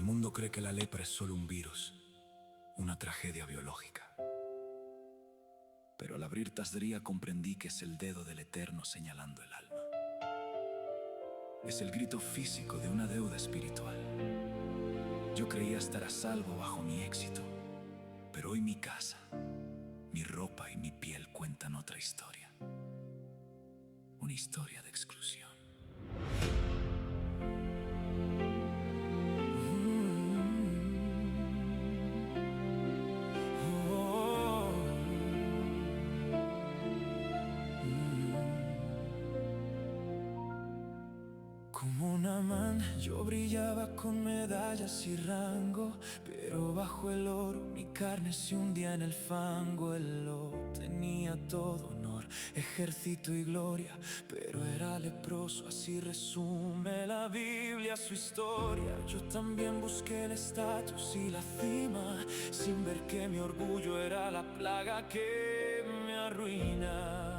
mundo cree que la lepra es solo un virus, una tragedia biológica. Pero al abrir Tazria comprendí que es el dedo del Eterno señalando el alma. Es el grito físico de una deuda espiritual. Yo creía estar a salvo bajo mi éxito, pero hoy mi casa, mi ropa y mi piel cuentan otra historia. Una historia de exclusión. Como un amán, yo brillaba con medallas y rango, pero bajo el oro mi carne se hundía en el fango. El oro tenía todo honor, ejército y gloria, pero era leproso, así resume la Biblia su historia. Yo también busqué el estatus y la cima, sin ver que mi orgullo era la plaga que me arruina.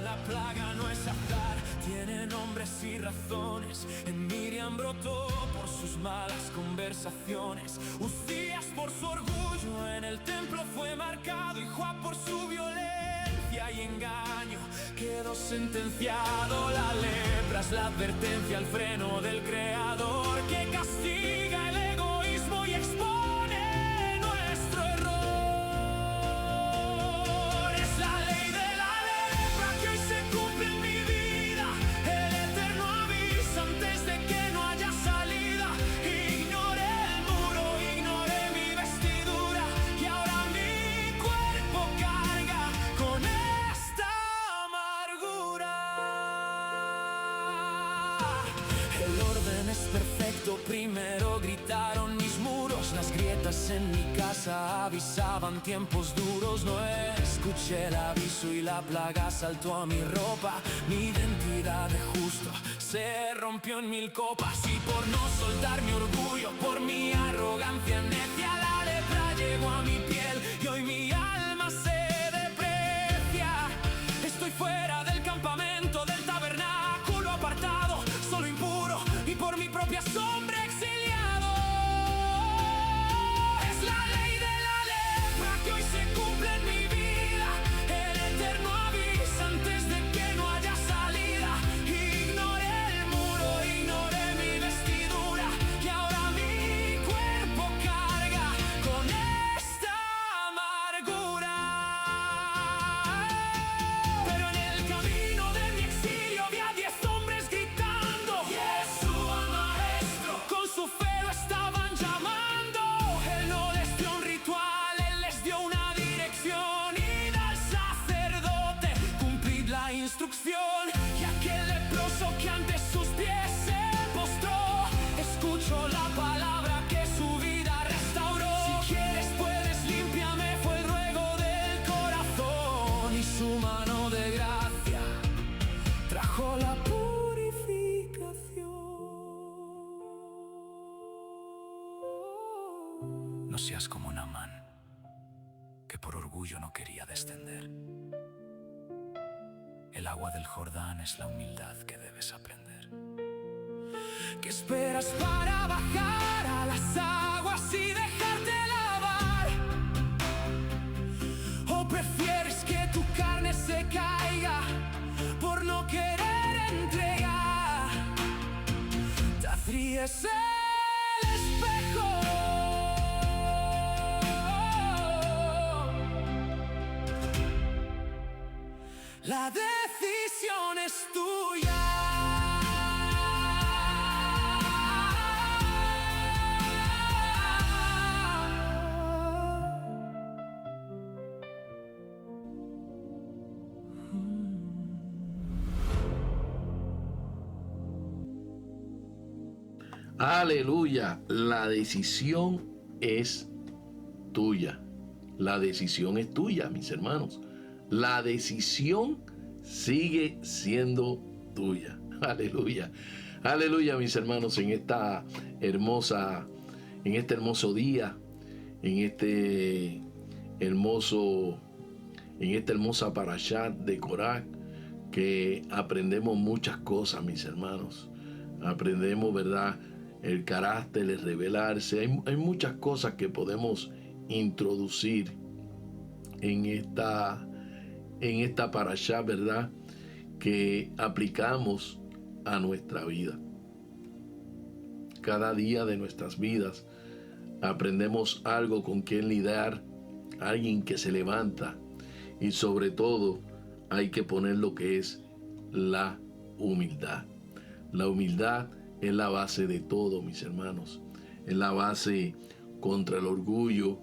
La plaga no es azar, tiene nombres y razones. En Miriam brotó por sus malas conversaciones, Uzías por su orgullo en el templo fue marcado, y Joab por su violencia y engaño quedó sentenciado. La lepra es la advertencia, el freno del Creador que castiga el egoísmo y expone nuestro error. Es la ley de la lepra que hoy se cumple en mi vida. El Eterno avisa antes de que no haya salida. Ignoré el muro, ignoré mi vestidura, y ahora mi cuerpo carga con esta amargura. El orden es perfecto, primero gritaron mis muros. Las grietas en mi casa avisaban tiempos duros. No escuché el aviso y la plaga saltó a mi ropa. Mi identidad de justo se rompió en mil copas, y por no soltar mi orgullo, por mi arrogancia necia, la lepra llegó a mi piel y hoy mi alma se deprecia. Estoy fuera del campamento, del tabernáculo apartado, solo impuro y por mi propia sombra exiliado. Es la ley de la lepra que hoy se cumple en mi vida. El Eterno avisa antes de que no haya salida. Ignoré el muro, ignoré mi vestidura, y ahora mi cuerpo carga con esta amargura. Pero en el camino de mi exilio vi a 10 hombres gritando: Yeshua Maestro. Con su fe lo estaban llamando. Él no les dio un ritual, él les dio una dirección. Id al sacerdote, cumplid la instrucción. Y aquel leproso que ante sus pies se postró, escuchó la palabra que su vida restauró. Si quieres puedes, límpiame, fue el ruego del corazón, y su mano de gracia trajo la purificación. No seas como Naamán, que por orgullo no quería descender. El agua del Jordán es la humildad que debes aprender. ¿Qué esperas para bajar a las aguas y dejarte lavar? ¿O prefieres que tu carne se caiga por no querer entregar? Tazria es el espejo. La decisión es tuya. Aleluya, la decisión es tuya. La decisión es tuya, mis hermanos. La decisión sigue siendo tuya. Aleluya. Aleluya, mis hermanos, en este hermoso día, en esta hermosa parashá de Korah, que aprendemos muchas cosas, mis hermanos. Aprendemos, ¿verdad?, el carácter, el revelarse. Hay muchas cosas que podemos introducir en esta parashá, ¿verdad?, que aplicamos a nuestra vida. Cada día de nuestras vidas aprendemos algo con quien lidiar, alguien que se levanta, y sobre todo hay que poner lo que es la humildad. La humildad es la base de todo, mis hermanos. Es la base contra el orgullo,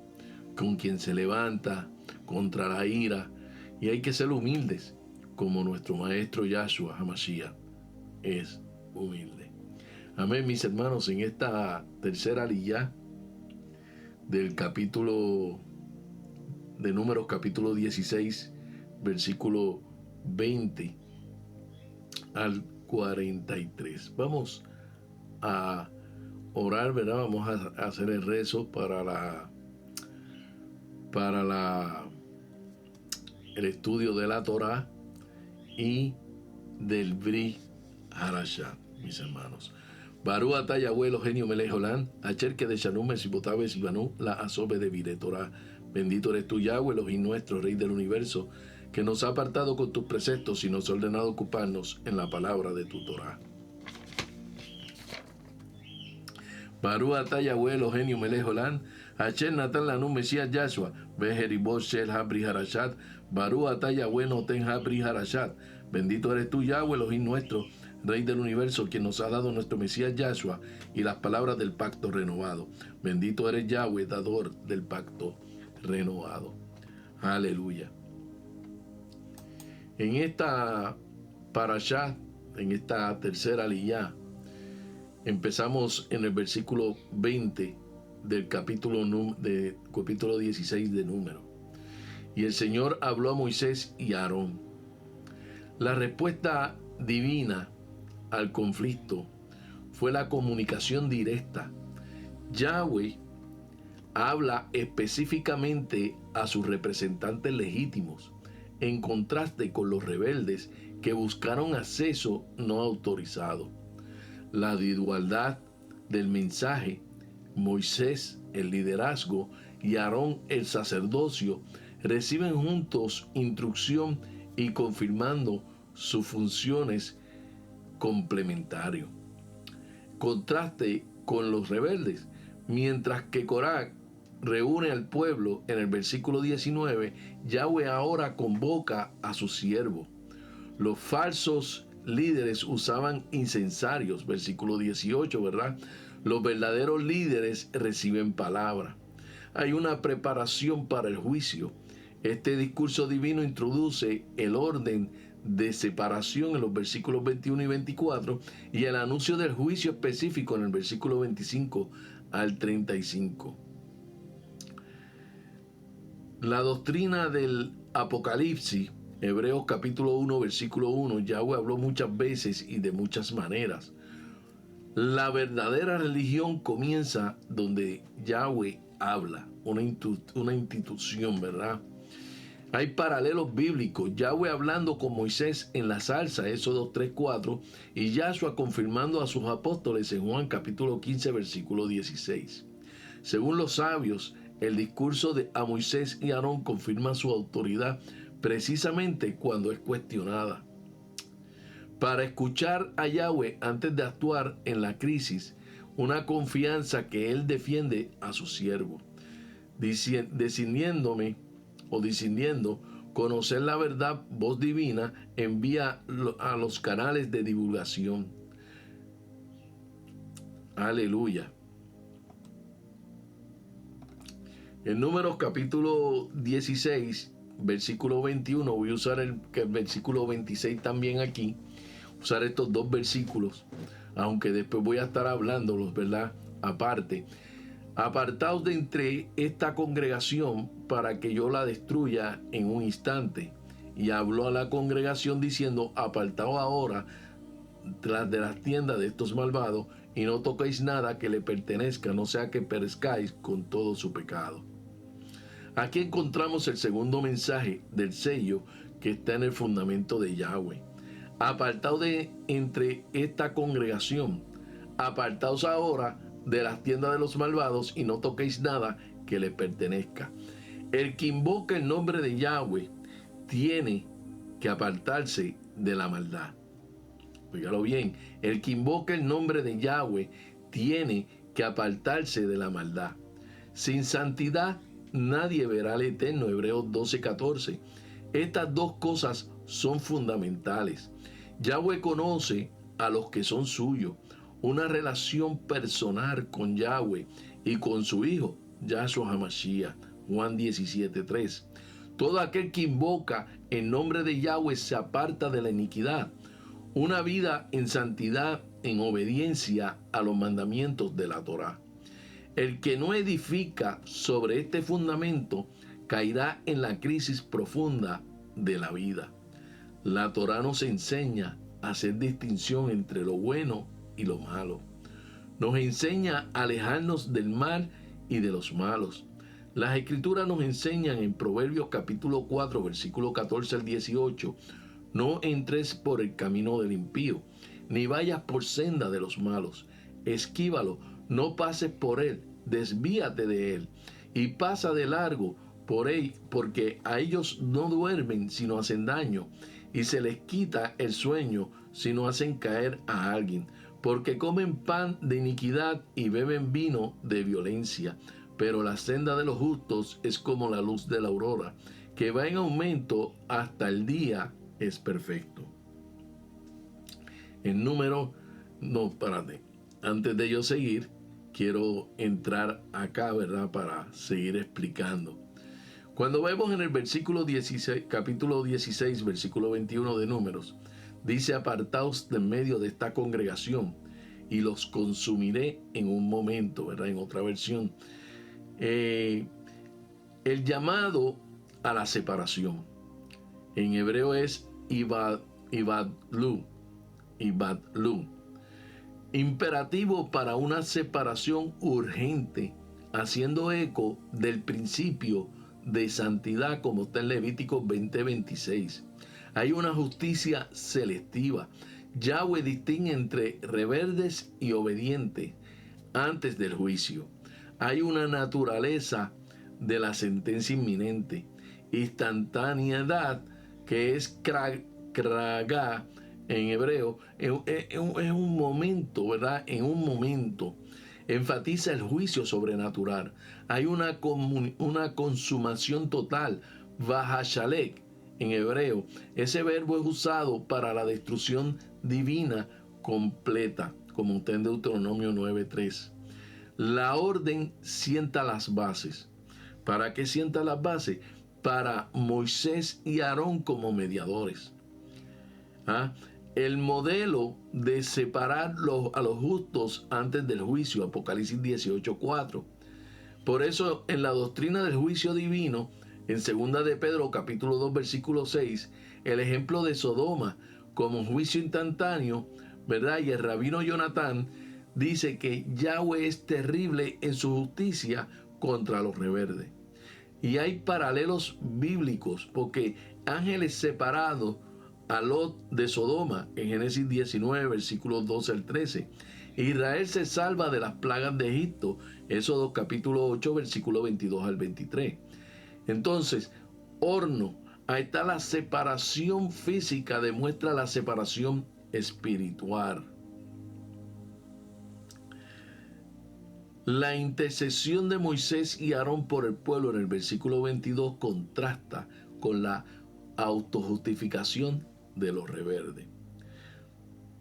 con quien se levanta, contra la ira. Y hay que ser humildes, como nuestro maestro Yahshua HaMashiach es humilde. Amén, mis hermanos. En esta tercera aliyá del capítulo de Números, capítulo 16, versículo 20 al 43. Vamos a orar, ¿verdad? Vamos a hacer el rezo para el estudio de la Torá y del Brit Harashat, mis hermanos. Barú atah Yahweh Eloheinu melech olam, asher kedeshanu mesibotav v'sivanu la asobe de Vire Torah. Bendito eres tú, Yahweh, Elohim nuestro, Rey del universo, que nos ha apartado con tus preceptos y nos ha ordenado ocuparnos en la palabra de tu Torah. Barú atah Yahweh Eloheinu melech olam, asher natan lanu Mesías Yahshua, ve'heribot shel ha-Brit Harashat, Barú atah Yahweh noten ha-Brit Harashat. Bendito eres tú, Yahweh, Elohim nuestro, Rey del universo, quien nos ha dado nuestro Mesías Yahshua y las palabras del pacto renovado. Bendito eres Yahweh, dador del pacto renovado. Aleluya. En esta parashá, en esta tercera aliyá, empezamos en el versículo 20 del capítulo 16 de Números. Y el Señor habló a Moisés y a Aarón. La respuesta divina al conflicto fue la comunicación directa. Yahweh habla específicamente a sus representantes legítimos, en contraste con los rebeldes que buscaron acceso no autorizado. La igualdad del mensaje, Moisés el liderazgo y Aarón el sacerdocio reciben juntos instrucción y confirmando sus funciones complementarias. Contraste con los rebeldes, mientras que Corá reúne al pueblo en el versículo 19, Yahweh ahora convoca a sus siervos. Los falsos líderes usaban incensarios, versículo 18, ¿verdad? Los verdaderos líderes reciben palabra. Hay una preparación para el juicio. Este discurso divino introduce el orden de separación en los versículos 21 y 24 y el anuncio del juicio específico en el versículo 25 al 35. La doctrina del Apocalipsis, Hebreos capítulo 1, versículo 1, Yahweh habló muchas veces y de muchas maneras. La verdadera religión comienza donde Yahweh habla, una institución, ¿verdad? Hay paralelos bíblicos, Yahweh hablando con Moisés en la zarza, Éxodo 3:4, y Yahshua confirmando a sus apóstoles en Juan capítulo 15, versículo 16. Según los sabios, el discurso a Moisés y Aarón confirma su autoridad precisamente cuando es cuestionada. Para escuchar a Yahweh antes de actuar en la crisis, una confianza que Él defiende a su siervo. Decidiendo, conocer la verdad, voz divina, envía a los canales de divulgación. Aleluya. En Números capítulo 16, versículo 21, voy a usar el versículo 26 también aquí, usar estos dos versículos, aunque después voy a estar hablándolos, ¿verdad? Aparte. Apartaos de entre esta congregación para que yo la destruya en un instante. Y habló a la congregación diciendo, apartaos ahora tras de las tiendas de estos malvados y no toquéis nada que le pertenezca, no sea que perezcáis con todo su pecado. Aquí encontramos el segundo mensaje del sello que está en el fundamento de Yahweh. Apartaos de entre esta congregación. apartaos ahora de las tiendas de los malvados y no toquéis nada que les pertenezca. El que invoca el nombre de Yahweh tiene que apartarse de la maldad. Óigalo bien, el que invoca el nombre de Yahweh tiene que apartarse de la maldad. Sin santidad nadie verá al Eterno, Hebreos 12:14. Estas dos cosas son fundamentales. Yahweh conoce a los que son suyos. Una relación personal con Yahweh y con su Hijo, Yahshua HaMashiach, Juan 17:3. Todo aquel que invoca el nombre de Yahweh se aparta de la iniquidad. Una vida en santidad, en obediencia a los mandamientos de la Torá. El que no edifica sobre este fundamento caerá en la crisis profunda de la vida. La Torá nos enseña a hacer distinción entre lo bueno y lo malo. Nos enseña a alejarnos del mal y de los malos. Las Escrituras nos enseñan en Proverbios capítulo 4, versículo 14 al 18, no entres por el camino del impío, ni vayas por senda de los malos. Esquívalo, no pases por él, desvíate de él, y pasa de largo por él, porque a ellos no duermen sino hacen daño, y se les quita el sueño si no hacen caer a alguien, porque comen pan de iniquidad y beben vino de violencia. Pero la senda de los justos es como la luz de la aurora, que va en aumento hasta el día es perfecto. El número, no, párate. Antes de yo seguir, quiero entrar acá, ¿verdad? Para seguir explicando. Cuando vemos en el versículo 16, capítulo 16, versículo 21 de Números, dice: apartaos de en medio de esta congregación y los consumiré en un momento, ¿verdad? En otra versión. El llamado a la separación en hebreo es ibadlu, imperativo para una separación urgente, haciendo eco del principio de santidad como está en Levítico 20:26. Hay una justicia selectiva. Yahweh distingue entre rebeldes y obedientes antes del juicio. Hay una naturaleza de la sentencia inminente, instantaneidad, que es kragá en hebreo, es un momento, ¿verdad? En un momento. Enfatiza el juicio sobrenatural. Hay una consumación total, vahashalek en hebreo. Ese verbo es usado para la destrucción divina completa, como está en Deuteronomio 9:3. La orden sienta las bases. ¿Para qué sienta las bases? Para Moisés y Aarón como mediadores. El modelo de separar a los justos antes del juicio, Apocalipsis 18:4. Por eso, en la doctrina del juicio divino, en 2 de Pedro, capítulo 2, versículo 6, el ejemplo de Sodoma como juicio instantáneo, ¿verdad? Y el rabino Jonatán dice que Yahweh es terrible en su justicia contra los rebeldes. Y hay paralelos bíblicos, porque ángeles separados a Lot de Sodoma, en Génesis 19, versículos 12 al 13. Israel se salva de las plagas de Egipto, Éxodo capítulo 8, versículo 22 al 23. Entonces, horno, ahí está la separación física, demuestra la separación espiritual. La intercesión de Moisés y Aarón por el pueblo en el versículo 22 contrasta con la autojustificación de los rebeldes.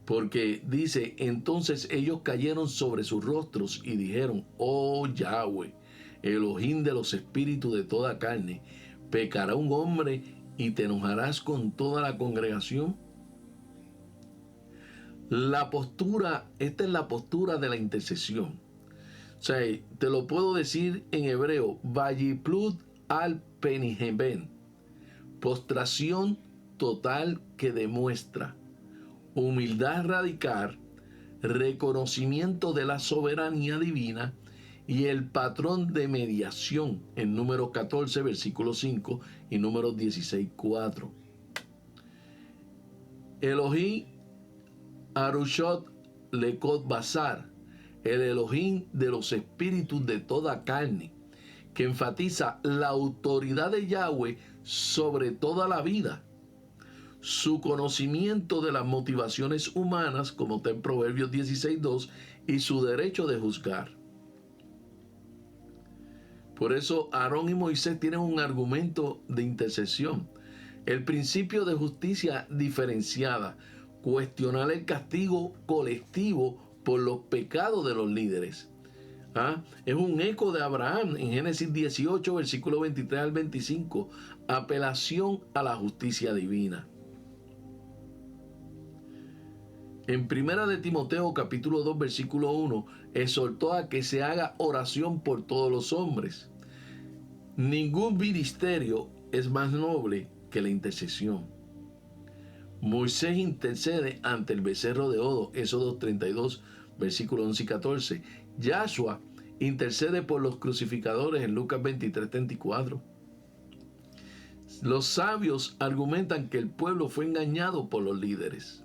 Porque dice: entonces ellos cayeron sobre sus rostros y dijeron: oh Yahweh, Elohim de los espíritus de toda carne, ¿pecará un hombre y te enojarás con toda la congregación? La postura, esta es la postura de la intercesión. O sea, te lo puedo decir en hebreo: Vayiplud al peniheben, postración total que demuestra humildad radical, reconocimiento de la soberanía divina y el patrón de mediación en Números 14, versículo 5 y Números 16, 4. Elohim Arushot Lekot Basar, el Elohim de los espíritus de toda carne, que enfatiza la autoridad de Yahweh sobre toda la vida, su conocimiento de las motivaciones humanas, como está en Proverbios 16:2, y su derecho de juzgar. Por eso Aarón y Moisés tienen un argumento de intercesión. El principio de justicia diferenciada, cuestionar el castigo colectivo por los pecados de los líderes. Es un eco de Abraham en Génesis 18, versículo 23 al 25, apelación a la justicia divina. En Primera de Timoteo capítulo 2 versículo 1 exhortó a que se haga oración por todos los hombres. Ningún ministerio es más noble que la intercesión. Moisés intercede ante el becerro de oro, Éxodo 32 versículos 11 y 14. Yahshua intercede por los crucificadores en Lucas 23:34. Los sabios argumentan que el pueblo fue engañado por los líderes.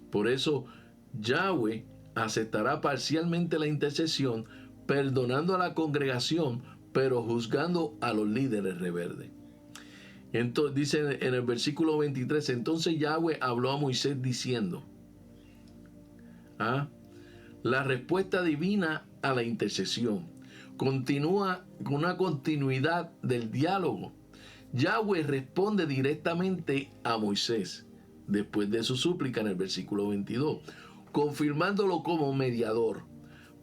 Por eso, Yahweh aceptará parcialmente la intercesión, perdonando a la congregación, pero juzgando a los líderes rebeldes. Entonces, dice en el versículo 23, entonces Yahweh habló a Moisés diciendo, la respuesta divina a la intercesión continúa con una continuidad del diálogo. Yahweh responde directamente a Moisés después de su súplica en el versículo 22, confirmándolo como mediador,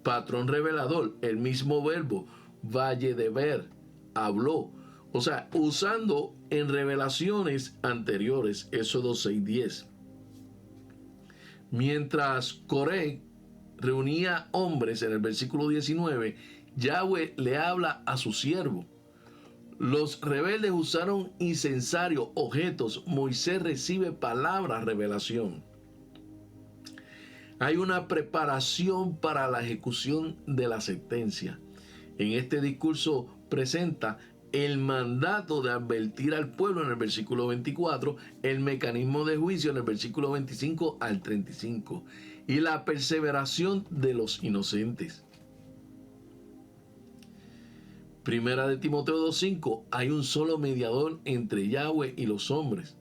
patrón revelador, el mismo verbo, valle de ver, habló, o sea, usando en revelaciones anteriores, Éxodo 6:10. Mientras Coré reunía hombres en el versículo 19, Yahweh le habla a su siervo. Los rebeldes usaron incensarios, objetos. Moisés recibe palabra, revelación. Hay una preparación para la ejecución de la sentencia. En este discurso presenta el mandato de advertir al pueblo en el versículo 24, el mecanismo de juicio en el versículo 25 al 35 y la perseveración de los inocentes. Primera de Timoteo 2:5, hay un solo mediador entre Yahweh y los hombres.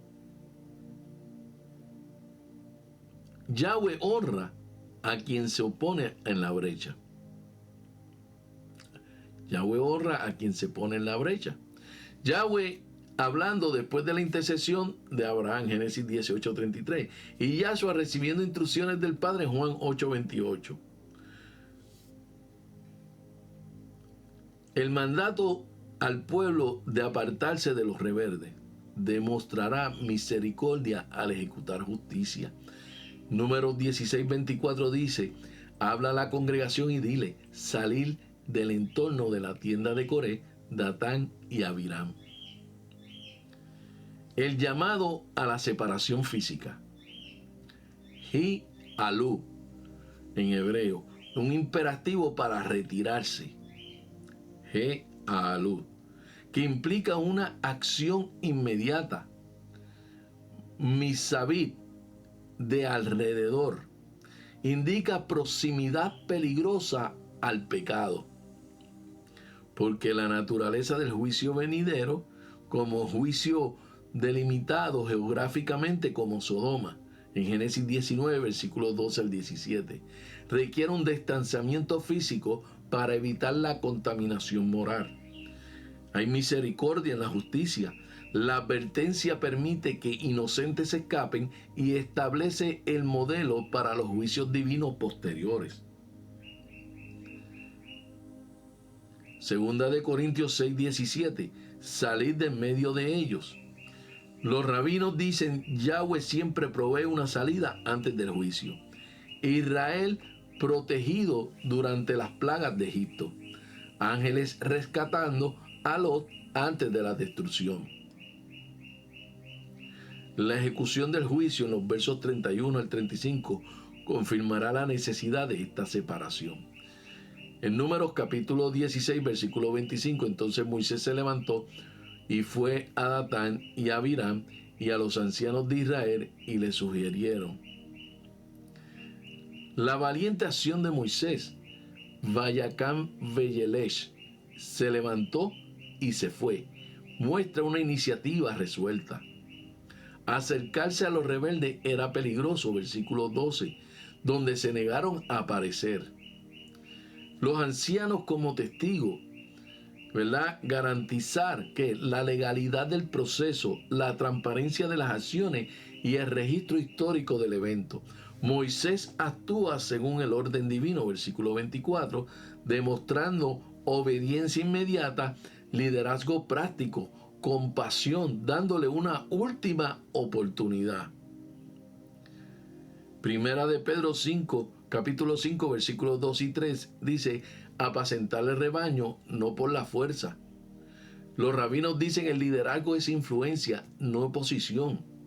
Yahweh honra a quien se opone en la brecha. Yahweh honra a quien se pone en la brecha. Yahweh hablando después de la intercesión de Abraham, Génesis 18:33, y Yahshua recibiendo instrucciones del Padre, Juan 8:28. El mandato al pueblo de apartarse de los rebeldes demostrará misericordia al ejecutar justicia. Números 16:24 dice, habla a la congregación y dile, salir del entorno de la tienda de Coré, Datán y Abiram. El llamado a la separación física. Hi-alu, en hebreo, un imperativo para retirarse. He-alu, que implica una acción inmediata. Misabit, de alrededor, indica proximidad peligrosa al pecado. Porque la naturaleza del juicio venidero, como juicio delimitado geográficamente como Sodoma, en Génesis 19, versículos 12 al 17, requiere un distanciamiento físico para evitar la contaminación moral. Hay misericordia en la justicia. La advertencia permite que inocentes escapen y establece el modelo para los juicios divinos posteriores. Segunda de Corintios 6:17, salid de en medio de ellos. Los rabinos dicen, Yahweh siempre provee una salida antes del juicio. Israel protegido durante las plagas de Egipto. Ángeles rescatando a Lot antes de la destrucción. La ejecución del juicio en los versos 31 al 35 confirmará la necesidad de esta separación. En Números capítulo 16, versículo 25, entonces Moisés se levantó y fue a Datán y a Abiram y a los ancianos de Israel y le sugirieron. La valiente acción de Moisés, Vayacán Veyelesh, se levantó y se fue, muestra una iniciativa resuelta. Acercarse a los rebeldes era peligroso, versículo 12, donde se negaron a aparecer. Los ancianos como testigos, ¿verdad? Garantizar que la legalidad del proceso, la transparencia de las acciones y el registro histórico del evento. Moisés actúa según el orden divino, versículo 24, demostrando obediencia inmediata, liderazgo práctico, compasión, dándole una última oportunidad. Primera de Pedro 5, capítulo 5, versículos 2 y 3, dice: apacentar el rebaño, no por la fuerza. Los rabinos dicen el liderazgo es influencia, no posición.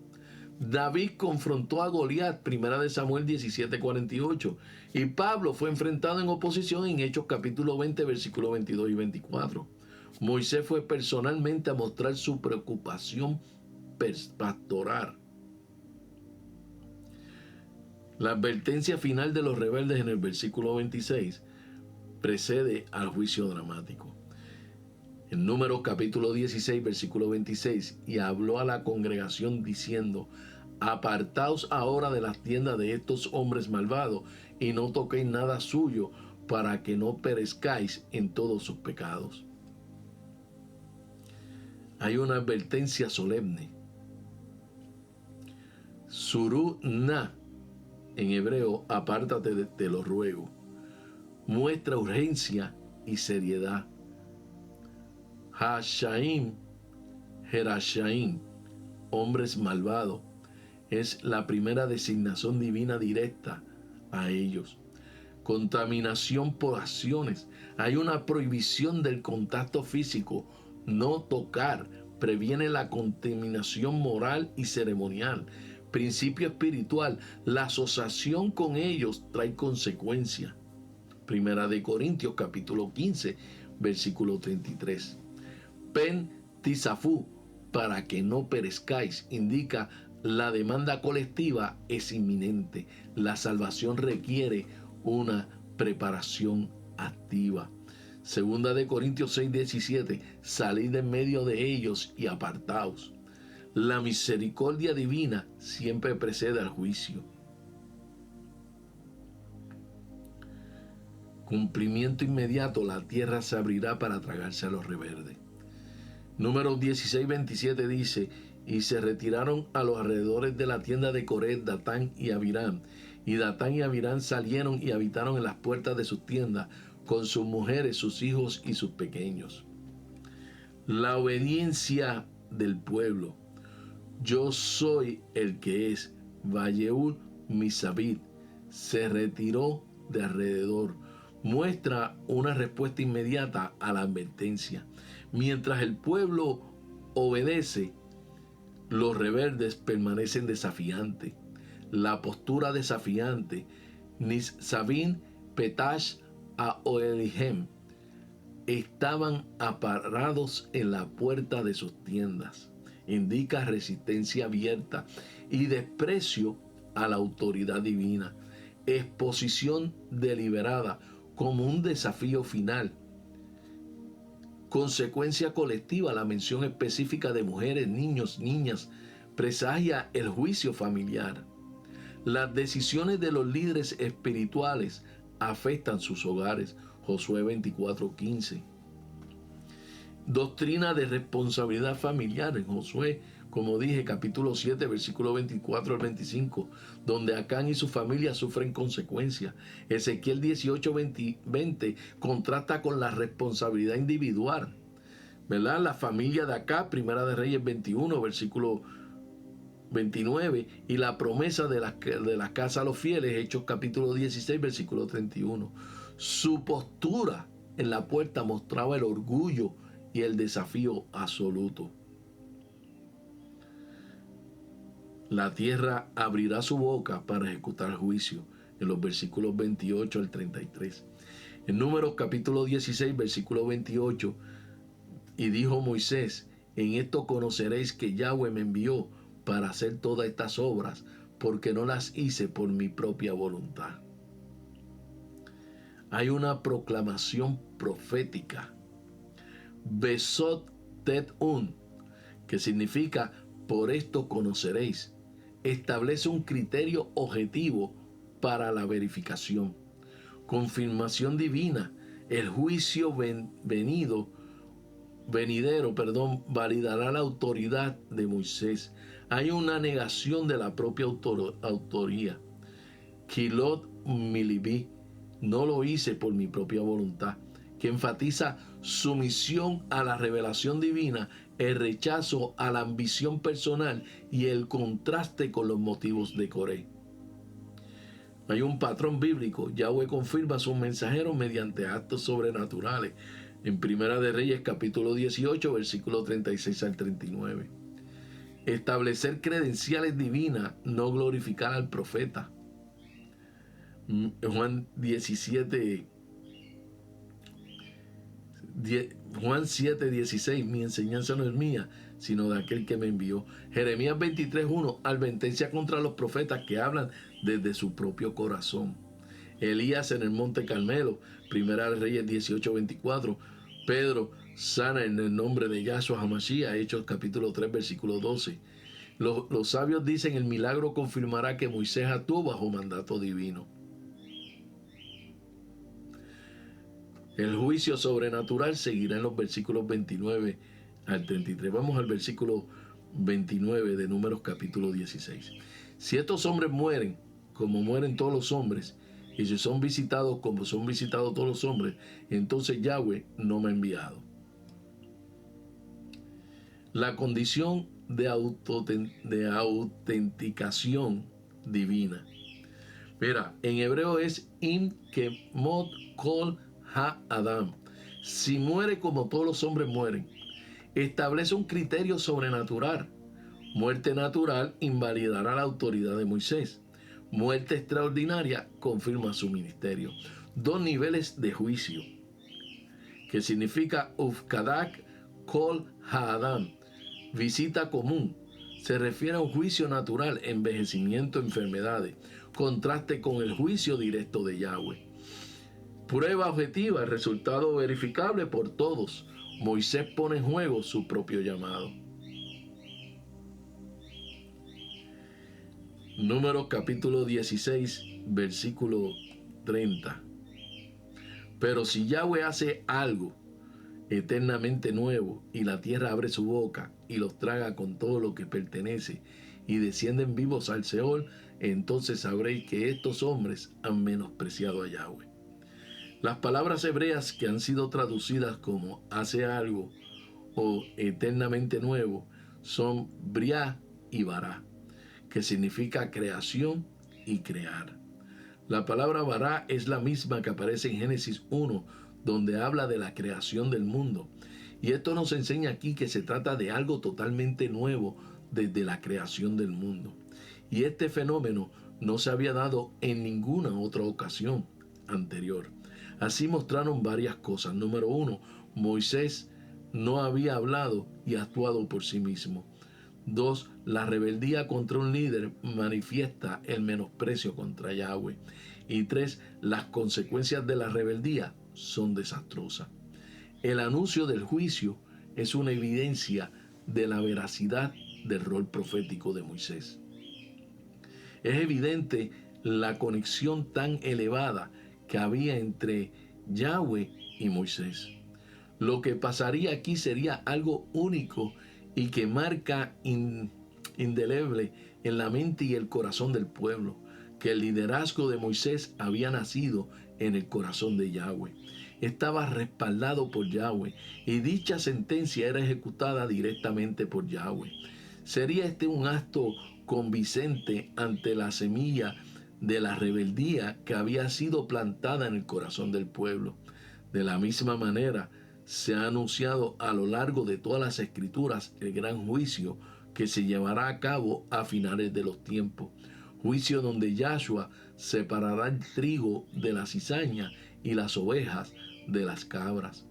David confrontó a Goliat, primera de Samuel 17:48, y Pablo fue enfrentado en oposición en Hechos capítulo 20, versículos 22 y 24. Moisés fue personalmente a mostrar su preocupación pastoral. La advertencia final de los rebeldes en el versículo 26 precede al juicio dramático. En Números capítulo 16, versículo 26, y habló a la congregación diciendo: apartaos ahora de las tiendas de estos hombres malvados, y no toquéis nada suyo, para que no perezcáis en todos sus pecados. Hay una advertencia solemne. Surú na, en hebreo, apártate te lo ruego, muestra urgencia y seriedad. Hashaim, Herashaim, hombres malvados, es la primera designación divina directa a ellos. Contaminación por acciones. Hay una prohibición del contacto físico. No tocar previene la contaminación moral y ceremonial. Principio espiritual. La asociación con ellos trae consecuencias. Primera de Corintios capítulo 15, versículo 33. Pen tisafú, para que no perezcáis, indica la demanda colectiva es inminente. La salvación requiere una preparación activa. Segunda de Corintios 6:17, salid en medio de ellos y apartaos. La misericordia divina siempre precede al juicio. Cumplimiento inmediato, la tierra se abrirá para tragarse a los rebeldes. Números 16:27 dice: y se retiraron a los alrededores de la tienda de Coret, Datán y Abirán. Y Datán y Abirán salieron y habitaron en las puertas de sus tiendas, con sus mujeres, sus hijos y sus pequeños. La obediencia del pueblo. Yo soy el que es. Valleúl Misabit se retiró de alrededor. Muestra una respuesta inmediata a la advertencia. Mientras el pueblo obedece, los rebeldes permanecen desafiantes. La postura desafiante. Nisabin Petash a Oelihem estaban aparados en la puerta de sus tiendas. Indica resistencia abierta y desprecio a la autoridad divina. Exposición deliberada como un desafío final. Consecuencia colectiva, la mención específica de mujeres, niños, niñas, presagia el juicio familiar. Las decisiones de los líderes espirituales afectan sus hogares. Josué 24:15. Doctrina de responsabilidad familiar en Josué, como dije, capítulo 7, versículo 24 al 25, donde Acán y su familia sufren consecuencias. Ezequiel 18:20 contrasta con la responsabilidad individual, ¿verdad? La familia de Acán, Primera de Reyes 21, versículo 29, y la promesa de la casa a los fieles, Hechos capítulo 16, versículo 31. Su postura en la puerta mostraba el orgullo y el desafío absoluto. La tierra abrirá su boca para ejecutar juicio, en los versículos 28 al 33. En Números capítulo 16, versículo 28, y dijo Moisés: en esto conoceréis que Yahweh me envió para hacer todas estas obras, porque no las hice por mi propia voluntad. hay una proclamación profética. Besot tet un, que significa por esto conoceréis. Establece un criterio objetivo para la verificación. Confirmación divina. El juicio venidero, validará la autoridad de Moisés. Hay una negación de la propia autoría. Kilot milibi, no lo hice por mi propia voluntad, que enfatiza sumisión a la revelación divina, el rechazo a la ambición personal y el contraste con los motivos de Coré. Hay un patrón bíblico. Yahweh confirma a sus mensajeros mediante actos sobrenaturales. En Primera de Reyes, capítulo 18, versículo 36 al 39. Establecer credenciales divinas, no glorificar al profeta. Juan 7:16, mi enseñanza no es mía, sino de aquel que me envió. Jeremías 23:1, advertencia contra los profetas que hablan desde su propio corazón. Elías en el Monte Carmelo, Primera de Reyes 18:24. Pedro sana en el nombre de Yahshua HaMashiach, Hechos capítulo 3, versículo 12. Los sabios dicen: el milagro confirmará que Moisés actuó bajo mandato divino. El juicio sobrenatural seguirá en los versículos 29 al 33. Vamos al versículo 29 de Números capítulo 16. Si estos hombres mueren, como mueren todos los hombres, y si son visitados como son visitados todos los hombres, entonces Yahweh no me ha enviado. La condición de autenticación divina. Mira, en hebreo es im kemot kol ha-adam. Si muere como todos los hombres mueren, establece un criterio sobrenatural. Muerte natural invalidará la autoridad de Moisés. Muerte extraordinaria confirma su ministerio. Dos niveles de juicio, que significa ufkadak kol ha-adam, visita común. Se refiere a un juicio natural, envejecimiento, enfermedades, contraste con el juicio directo de Yahweh. Prueba objetiva, resultado verificable por todos. Moisés pone en juego su propio llamado. Números capítulo 16, versículo 30. Pero si Yahweh hace algo eternamente nuevo, y la tierra abre su boca y los traga con todo lo que pertenece, y descienden vivos al Seol, entonces sabréis que estos hombres han menospreciado a Yahweh. Las palabras hebreas que han sido traducidas como hace algo o eternamente nuevo son briá y bará, que significa creación y crear. La palabra bará es la misma que aparece en Génesis 1, donde habla de la creación del mundo. Y esto nos enseña aquí que se trata de algo totalmente nuevo desde la creación del mundo. Y este fenómeno no se había dado en ninguna otra ocasión anterior. Así mostraron varias cosas. Número 1, Moisés no había hablado y actuado por sí mismo. 2, la rebeldía contra un líder manifiesta el menosprecio contra Yahweh. Y 3, las consecuencias de la rebeldía son desastrosas. El anuncio del juicio es una evidencia de la veracidad del rol profético de Moisés. Es evidente la conexión tan elevada que había entre Yahweh y Moisés. Lo que pasaría aquí sería algo único y que marca indeleble en la mente y el corazón del pueblo, que el liderazgo de Moisés había nacido en el corazón de Yahweh. Estaba respaldado por Yahweh y dicha sentencia era ejecutada directamente por Yahweh. Sería este un acto convincente ante la semilla de la rebeldía que había sido plantada en el corazón del pueblo. De la misma manera, se ha anunciado a lo largo de todas las escrituras el gran juicio que se llevará a cabo a finales de los tiempos. Juicio donde Yahshua separará el trigo de la cizaña y las ovejas de las cabras.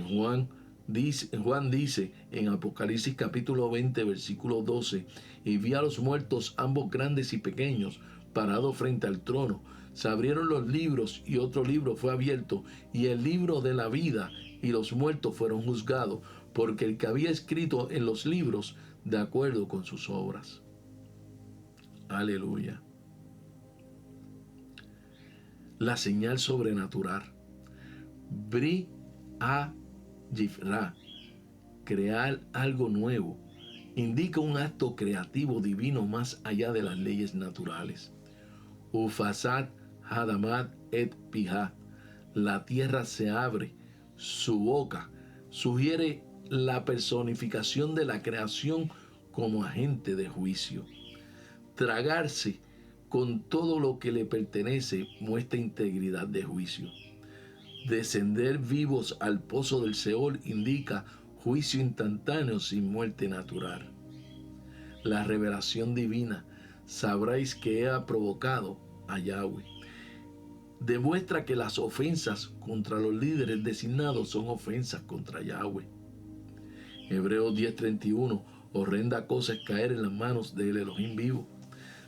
Juan dice en Apocalipsis capítulo 20, versículo 12, y vi a los muertos, ambos grandes y pequeños, parados frente al trono. se abrieron los libros y otro libro fue abierto, y el libro de la vida, y los muertos fueron juzgados, porque el que había escrito en los libros de acuerdo con sus obras. Aleluya. La señal sobrenatural. Bri a Yifra, crear algo nuevo, indica un acto creativo divino más allá de las leyes naturales. Ufasat Hadamat et Pija, la tierra se abre, su boca, sugiere la personificación de la creación como agente de juicio. Tragarse con todo lo que le pertenece muestra integridad de juicio. Descender vivos al pozo del Seol indica juicio instantáneo sin muerte natural. La revelación divina, sabréis que ha provocado a Yahweh. Demuestra que las ofensas contra los líderes designados son ofensas contra Yahweh. Hebreos 10:31, horrenda cosa es caer en las manos del Elohim vivo.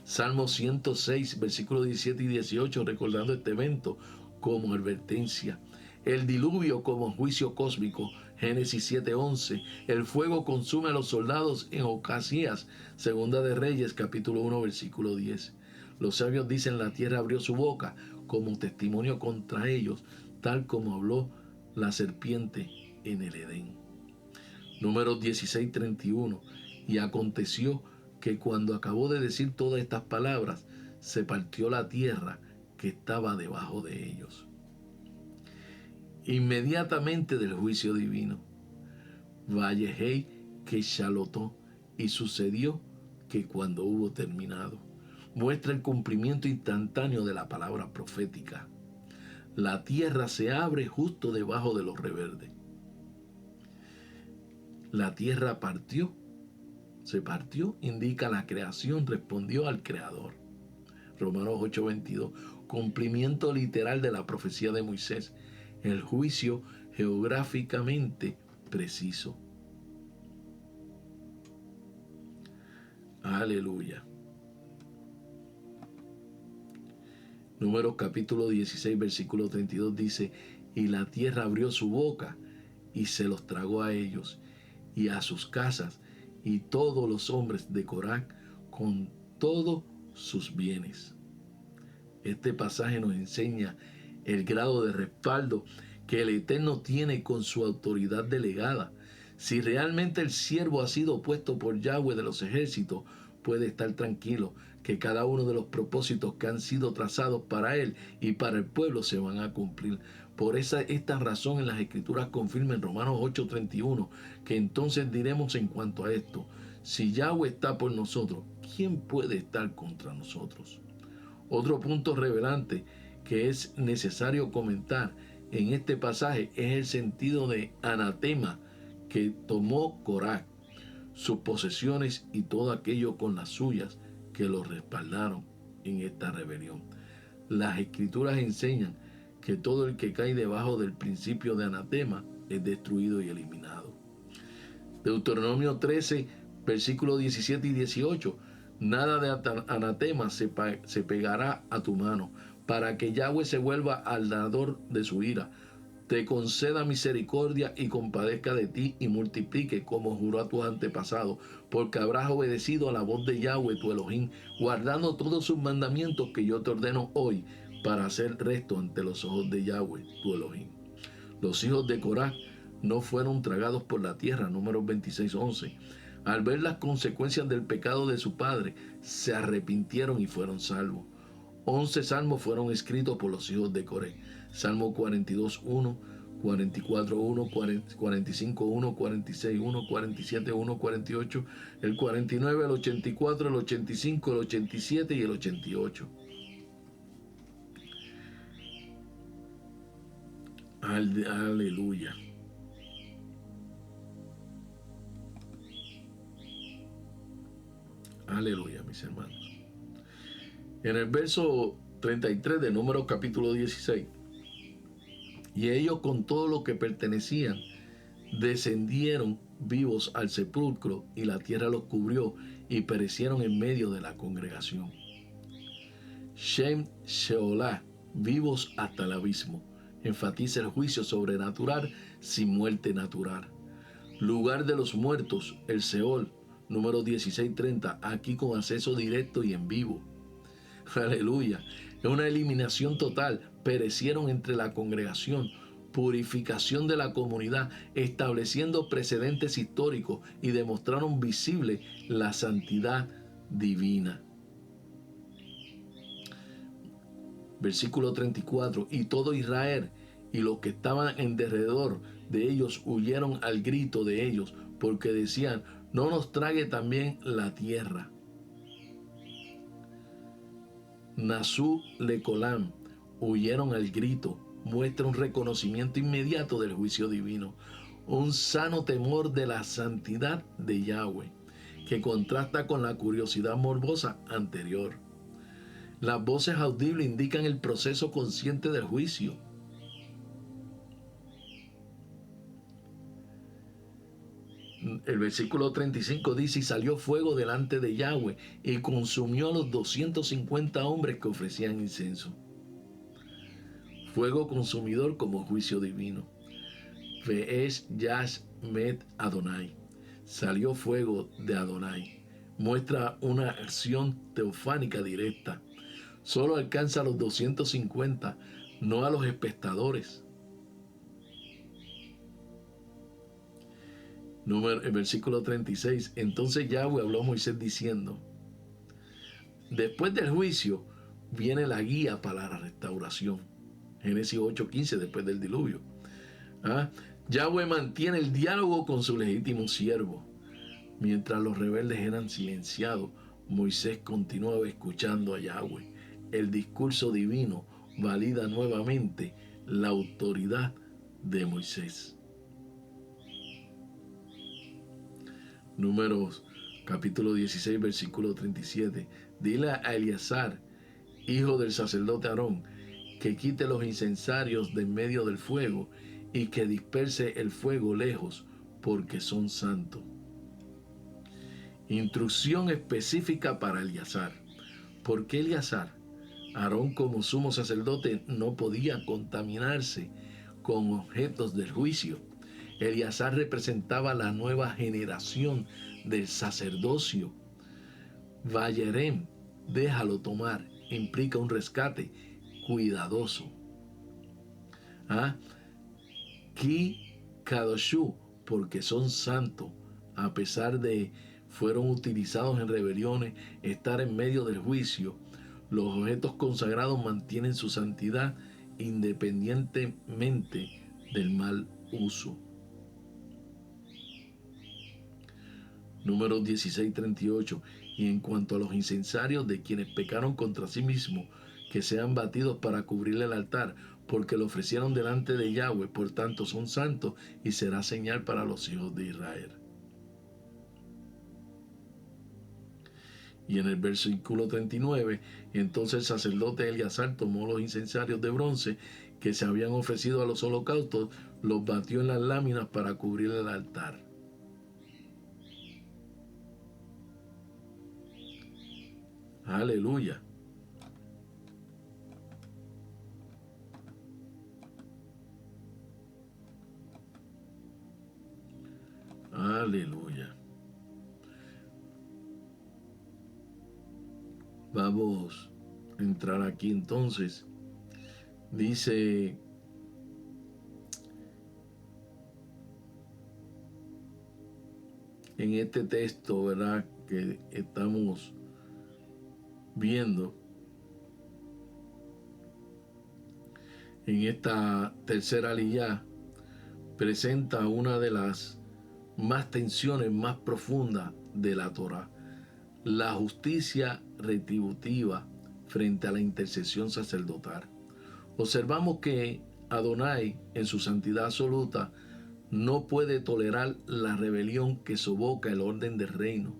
Salmo 106, versículos 17 y 18, recordando este evento como advertencia. El diluvio como juicio cósmico, Génesis 7:11. El fuego consume a los soldados en Ocasías, Segunda de Reyes, capítulo 1, versículo 10. Los sabios dicen: la tierra abrió su boca como testimonio contra ellos, tal como habló la serpiente en el Edén. Números 16:31. Y aconteció que cuando acabó de decir todas estas palabras, se partió la tierra que estaba debajo de ellos. Inmediatamente del juicio divino, Vallehei que Shalotó, y sucedió que cuando hubo terminado, muestra el cumplimiento instantáneo de la palabra profética. La tierra se abre justo debajo de los rebeldes. La tierra se partió, indica la creación respondió al Creador. Romanos 8:22, cumplimiento literal de la profecía de Moisés, el juicio geográficamente preciso. Aleluya. Números capítulo 16, versículo 32 dice: y la tierra abrió su boca y se los tragó a ellos y a sus casas y todos los hombres de Corá con todos sus bienes. Este pasaje nos enseña el grado de respaldo que el Eterno tiene con su autoridad delegada. Si realmente el siervo ha sido puesto por Yahweh de los ejércitos, puede estar tranquilo que cada uno de los propósitos que han sido trazados para él y para el pueblo se van a cumplir. Por esta razón en las Escrituras confirma en Romanos 8:31 que entonces diremos en cuanto a esto: si Yahweh está por nosotros, ¿quién puede estar contra nosotros? Otro punto revelante que es necesario comentar en este pasaje es el sentido de anatema que tomó Corá, sus posesiones y todo aquello con las suyas que lo respaldaron en esta rebelión. Las Escrituras enseñan que todo el que cae debajo del principio de anatema es destruido y eliminado. Deuteronomio 13, versículos 17 y 18. Nada de anatema se pegará a tu mano, para que Yahweh se vuelva al dador de su ira, te conceda misericordia y compadezca de ti y multiplique como juró a tus antepasados, porque habrás obedecido a la voz de Yahweh tu Elohim, guardando todos sus mandamientos que yo te ordeno hoy, para hacer recto ante los ojos de Yahweh tu Elohim. Los hijos de Corá no fueron tragados por la tierra, Números 26:11. Al ver las consecuencias del pecado de su padre, se arrepintieron y fueron salvos. 11 salmos fueron escritos por los hijos de Coré. Salmo 42:1, 44:1, 45:1, 46:1, 47:1, 48, el 49, el 84, el 85, el 87 y el 88. Aleluya. Aleluya, mis hermanos. En el verso 33 de Números capítulo 16. Y ellos con todo lo que pertenecían descendieron vivos al sepulcro y la tierra los cubrió y perecieron en medio de la congregación. Shem Sheolah, vivos hasta el abismo. Enfatiza el juicio sobrenatural sin muerte natural. Lugar de los muertos, el Seol, número 1630, aquí con acceso directo y en vivo. Aleluya. Es una eliminación total. Perecieron entre la congregación. Purificación de la comunidad, estableciendo precedentes históricos y demostraron visible la santidad divina. Versículo 34. Y todo Israel y los que estaban en derredor de ellos huyeron al grito de ellos, porque decían: no nos trague también la tierra. Nasú Lecolam, huyeron al grito. Muestra un reconocimiento inmediato del juicio divino, un sano temor de la santidad de Yahweh, que contrasta con la curiosidad morbosa anterior. Las voces audibles indican el proceso consciente del juicio. El versículo 35 dice: y salió fuego delante de Yahweh y consumió a los 250 hombres que ofrecían incienso. Fuego consumidor como juicio divino. Ve'esh Yash Met Adonai. Salió fuego de Adonai. Muestra una acción teofánica directa. Solo alcanza a los 250, no a los espectadores. El versículo 36. Entonces Yahweh habló a Moisés diciendo: después del juicio viene la guía para la restauración. Génesis 8:15, después del diluvio. Yahweh mantiene el diálogo con su legítimo siervo. Mientras los rebeldes eran silenciados, Moisés continuaba escuchando a Yahweh. El discurso divino valida nuevamente la autoridad de Moisés. Números capítulo 16, versículo 37. Dile a Eleazar, hijo del sacerdote Aarón, que quite los incensarios de en medio del fuego y que disperse el fuego lejos, porque son santos. Instrucción específica para Eleazar. ¿Por qué Eleazar? Aarón, como sumo sacerdote, no podía contaminarse con objetos del juicio. Eleazar representaba la nueva generación del sacerdocio. Vayerem, déjalo tomar, implica un rescate cuidadoso. Ki Kadoshu, porque son santos, a pesar de fueron utilizados en rebeliones, estar en medio del juicio. Los objetos consagrados mantienen su santidad independientemente del mal uso. Números 16:38. Y en cuanto a los incensarios de quienes pecaron contra sí mismos, que sean batidos para cubrir el altar, porque lo ofrecieron delante de Yahweh, por tanto son santos, y será señal para los hijos de Israel. Y en el versículo 39, entonces el sacerdote Eleazar tomó los incensarios de bronce que se habían ofrecido a los holocaustos, los batió en las láminas para cubrir el altar. Aleluya. Aleluya. Vamos a entrar aquí entonces. Dice: en este texto, ¿verdad?, que estamos viendo, en esta tercera aliyá, presenta una de las más tensiones más profundas de la Torá: la justicia retributiva frente a la intercesión sacerdotal. Observamos que Adonai, en su santidad absoluta, no puede tolerar la rebelión que sofoca el orden del reino.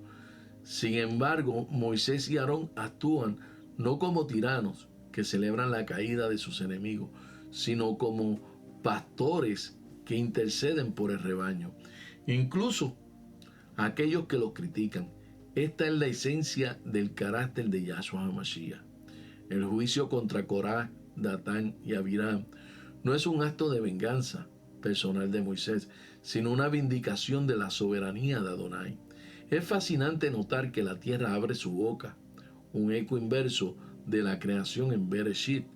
Sin embargo, Moisés y Aarón actúan no como tiranos que celebran la caída de sus enemigos, sino como pastores que interceden por el rebaño, incluso aquellos que los critican. Esta es la esencia del carácter de Yahshua HaMashiach. El juicio contra Corá, Datán y Abiram no es un acto de venganza personal de Moisés, sino una vindicación de la soberanía de Adonai. Es fascinante notar que la tierra abre su boca, un eco inverso de la creación en Bereshit.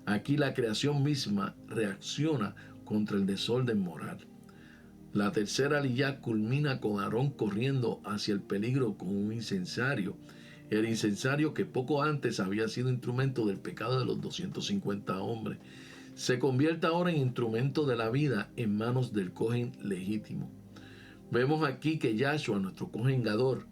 Aquí la creación misma reacciona contra el desorden moral. La tercera aliyá culmina con Aarón corriendo hacia el peligro con un incensario. El incensario que poco antes había sido instrumento del pecado de los 250 hombres, se convierte ahora en instrumento de la vida en manos del Cohen legítimo. Vemos aquí que Yahshua, nuestro Cohen Gadol,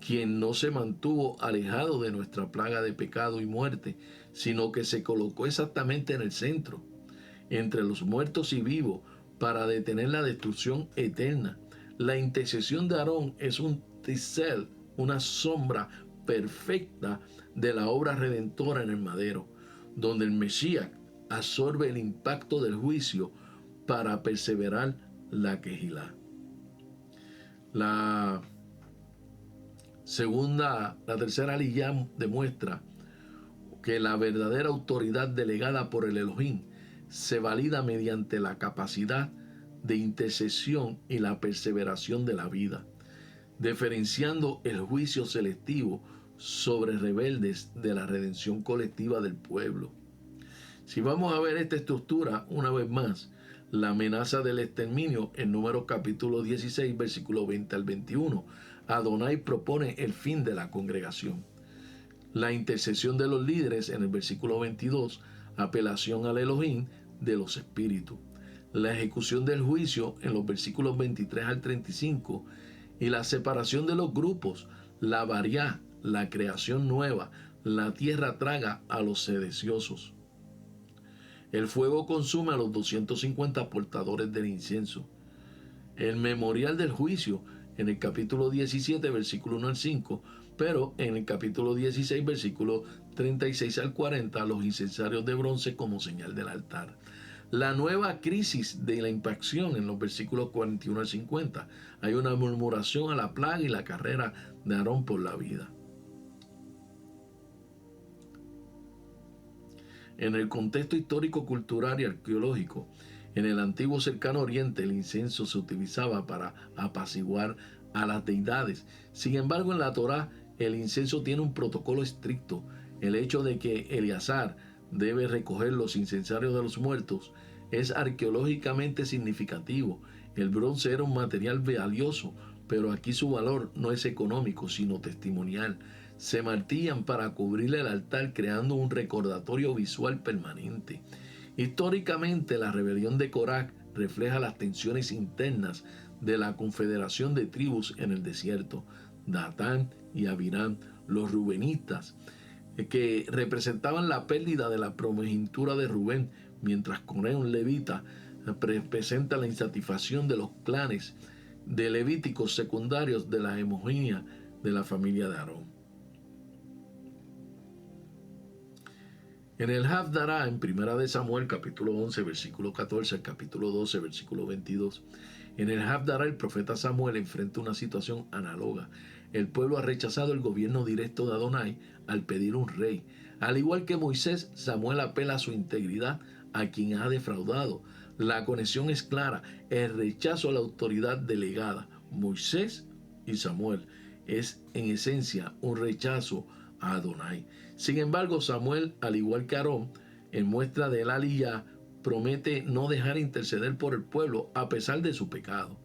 quien no se mantuvo alejado de nuestra plaga de pecado y muerte, sino que se colocó exactamente en el centro, entre los muertos y vivos, para detener la destrucción eterna. La intercesión de Aarón es un tisel, una sombra perfecta de la obra redentora en el madero, donde el Mesías absorbe el impacto del juicio para perseverar la quejilá. La tercera aliyá demuestra que la verdadera autoridad delegada por el Elohim se valida mediante la capacidad de intercesión y la perseveración de la vida, diferenciando el juicio selectivo sobre rebeldes de la redención colectiva del pueblo. Si vamos a ver esta estructura una vez más, la amenaza del exterminio en Números capítulo 16, versículo 20 al 21, Adonai propone el fin de la congregación. La intercesión de los líderes en el versículo 22, apelación al Elohim de los espíritus. La ejecución del juicio en los versículos 23 al 35 y la separación de los grupos, la variá, la creación nueva, la tierra traga a los sediciosos. El fuego consume a los 250 portadores del incienso. El memorial del juicio en el capítulo 17, versículo 1 al 5, pero en el capítulo 16, versículo 36 al 40, los incensarios de bronce como señal del altar. La nueva crisis de la impacción en los versículos 41 al 50. Hay una murmuración a la plaga y la carrera de Aarón por la vida. En el contexto histórico, cultural y arqueológico, en el antiguo cercano oriente el incienso se utilizaba para apaciguar a las deidades. Sin embargo, en la Torá el incienso tiene un protocolo estricto. El hecho de que Eleazar debe recoger los incensarios de los muertos es arqueológicamente significativo. El bronce era un material valioso, pero aquí su valor no es económico, sino testimonial. Se martillan para cubrir el altar, creando un recordatorio visual permanente. Históricamente, la rebelión de Corá refleja las tensiones internas de la confederación de tribus en el desierto. Datán y Abiram, los rubenitas, que representaban la pérdida de la primogenitura de Rubén, mientras Coré, un levita, representa la insatisfacción de los clanes de levíticos secundarios de la hegemonía de la familia de Aarón. En el Hafdará, en 1 de Samuel, capítulo 11, versículo 14, al capítulo 12, versículo 22, en el Hafdará el profeta Samuel enfrenta una situación análoga. El pueblo ha rechazado el gobierno directo de Adonai al pedir un rey. Al igual que Moisés, Samuel apela a su integridad a quien ha defraudado. La conexión es clara, el rechazo a la autoridad delegada. Moisés y Samuel es en esencia un rechazo a Adonai. Sin embargo, Samuel, al igual que Aarón, en muestra del aliyá, promete no dejar interceder por el pueblo a pesar de su pecado.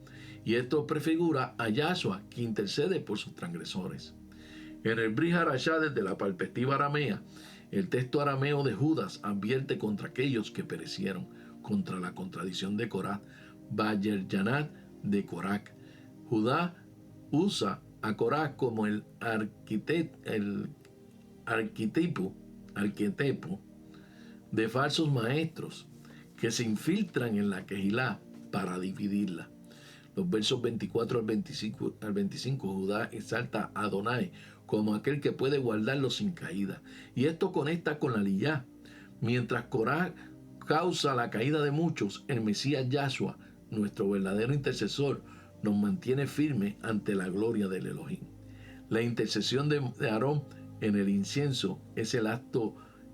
Y esto prefigura a Yahshua, que intercede por sus transgresores. En el Brit Hadashah, desde la perspectiva aramea, el texto arameo de Judas advierte contra aquellos que perecieron, contra la contradicción de Corá, Bayerjanat de Corac. Judá usa a Corá como el arquetipo de falsos maestros que se infiltran en la quejilá para dividirla. Los versos 24 al 25, Judá exalta a Adonai como aquel que puede guardarlo sin caída. Y esto conecta con la aliyá. Mientras Corá causa la caída de muchos, el Mesías Yahshua, nuestro verdadero intercesor, nos mantiene firme ante la gloria del Elohim. La intercesión de Aarón en el incienso es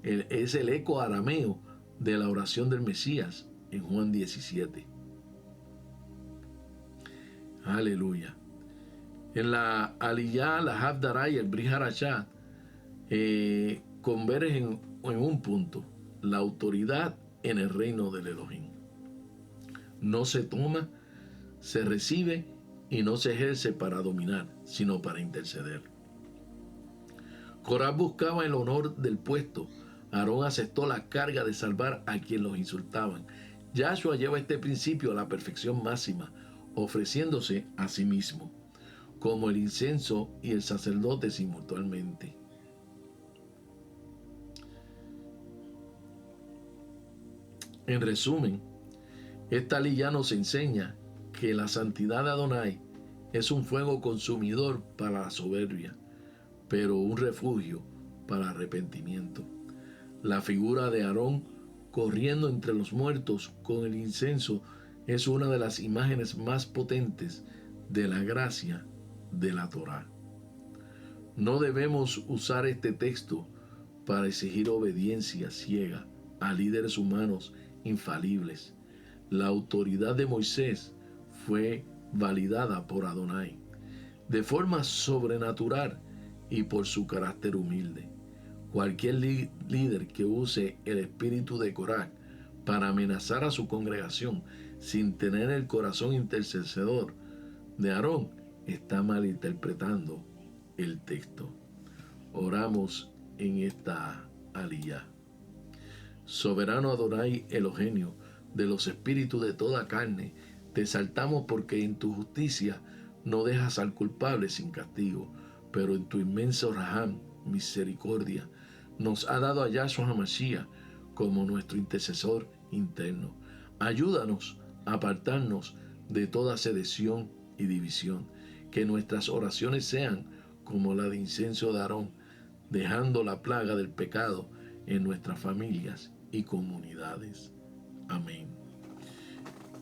es el eco arameo de la oración del Mesías en Juan 17. Aleluya. En la Aliyah, la Havdará y el Brit Hadashah convergen en un punto: la autoridad en el reino del Elohim. No se toma, se recibe y no se ejerce para dominar, sino para interceder. Corá buscaba el honor del puesto. Aarón aceptó la carga de salvar a quien los insultaban. Yahshua lleva este principio a la perfección máxima, ofreciéndose a sí mismo, como el incienso y el sacerdote simultáneamente. En resumen, esta aliyá nos enseña que la santidad de Adonai es un fuego consumidor para la soberbia, pero un refugio para arrepentimiento. La figura de Aarón corriendo entre los muertos con el incienso es una de las imágenes más potentes de la gracia de la Torá. No debemos usar este texto para exigir obediencia ciega a líderes humanos infalibles. La autoridad de Moisés fue validada por Adonai de forma sobrenatural y por su carácter humilde. Cualquier líder que use el espíritu de Corá para amenazar a su congregación sin tener el corazón intercedor de Aarón está malinterpretando el texto. Oramos en esta aliyá. Soberano Adonai Elohenio, de los espíritus de toda carne, te exaltamos porque en tu justicia no dejas al culpable sin castigo, pero en tu inmenso raham, misericordia, nos ha dado a Yahshua HaMashiach como nuestro intercesor interno. Ayúdanos a apartarnos de toda sedición y división, que nuestras oraciones sean como la de incienso de Aarón, dejando la plaga del pecado en nuestras familias y comunidades. Amén.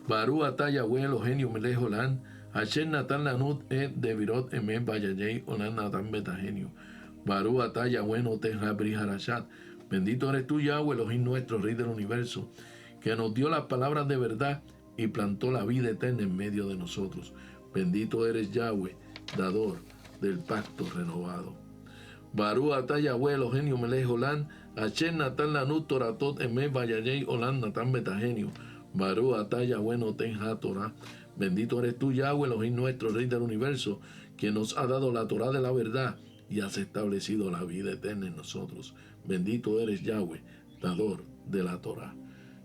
Barú atah Yahweh Eloheinu melech olam, asher natan lanut et devirot emet bayayei olam natan betaheniu. Barú atah Yahweh noten ha-brit hadashah. Bendito eres tú, Yahweh, Elohim nuestro, Rey del universo, que nos dio las palabras de verdad y plantó la vida eterna en medio de nosotros. Bendito eres, Yahweh, dador del pacto renovado. Barú atah Yahweh Eloheinu melech olam, asher natan lanut toratot emet bayayei olam natan betaheniu. Barú atah Yahweh noten ha-Torah. Bendito eres tú, Yahweh, Elohim nuestro, Rey del universo, que nos ha dado la Torah de la verdad y has establecido la vida eterna en nosotros. Bendito eres, Yahweh, dador de la Torah.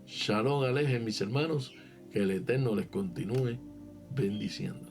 Shalom alejem, mis hermanos, que el Eterno les continúe bendiciendo.